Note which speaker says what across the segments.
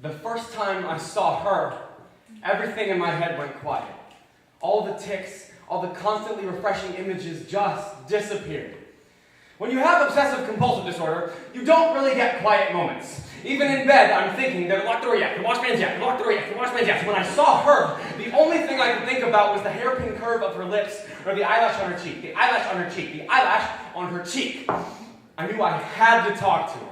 Speaker 1: The first time I saw her, everything in my head went quiet. All the tics, all the constantly refreshing images just disappeared. When you have obsessive-compulsive disorder, you don't really get quiet moments. Even in bed, I'm thinking, they're locked the door yet, the washman's yet, the locked the door yet, the washman's yet. When I saw her, the only thing I could think about was the hairpin curve of her lips, or the eyelash on her cheek, the eyelash on her cheek, the eyelash on her cheek. I knew I had to talk to her.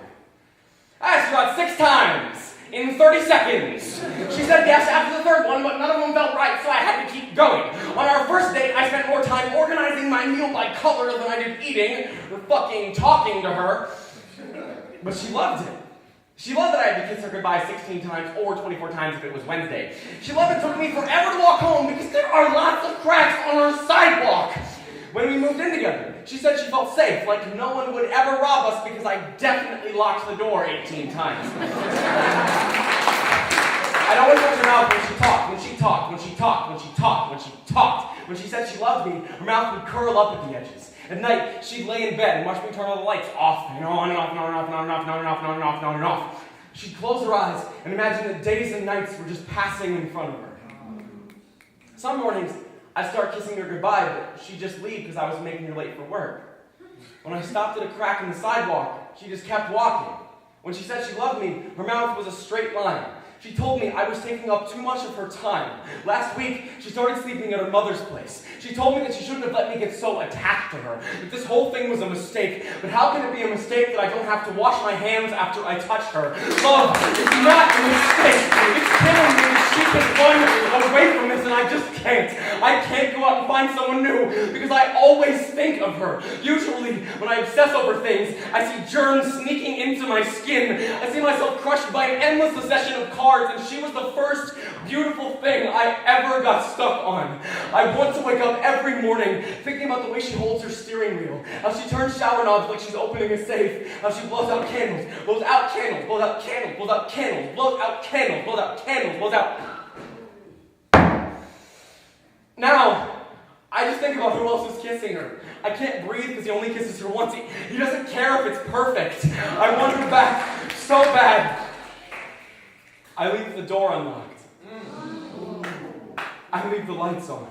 Speaker 1: I asked her out 6 times, in 30 seconds. She said yes after the third one, but none of them felt right, so I had to keep going. On our first date, I spent more time organizing my meal by color than I did eating, or fucking talking to her. But she loved it. She loved that I had to kiss her goodbye 16 times, or 24 times if it was Wednesday. She loved it took me forever to walk home because there are lots of cracks on our sidewalk. When we moved in together, she said she felt safe, like no one would ever rob us because I definitely locked the door 18 times. I'd always watch her mouth when she talked, when she talked, when she talked, when she talked, when she talked. When she said she loved me, her mouth would curl up at the edges. At night, she'd lay in bed and watch me turn all the lights off and on and off and on and off and on and off and on and off and on and off and on and off. She'd close her eyes and imagine that days and nights were just passing in front of her. Some mornings, I'd start kissing her goodbye, but she'd just leave because I was making her late for work. When I stopped at a crack in the sidewalk, she just kept walking. When she said she loved me, her mouth was a straight line. She told me I was taking up too much of her time. Last week, she started sleeping at her mother's place. She told me that she shouldn't have let me get so attached to her, that this whole thing was a mistake. But how can it be a mistake that I don't have to wash my hands after I touch her? Love is not a mistake. It's killing me that she can run away from this, and I just can't. I can't go out and find someone new, because I always think of her. Usually, when I obsess over things, I see germs sneaking into my skin. I see myself crushed by an endless succession of cards, and she was the first beautiful thing I ever got stuck on. I want to wake up every morning thinking about the way she holds her steering wheel, how she turns shower knobs like she's opening a safe, how she blows out candles, blows out candles, blows out candles, blows out candles, blows out candles, blows out candles, blows out. Now, I just think about who else is kissing her. I can't breathe because he only kisses her once. He doesn't care if it's perfect. I want her back so bad. I leave the door unlocked. I leave the lights on.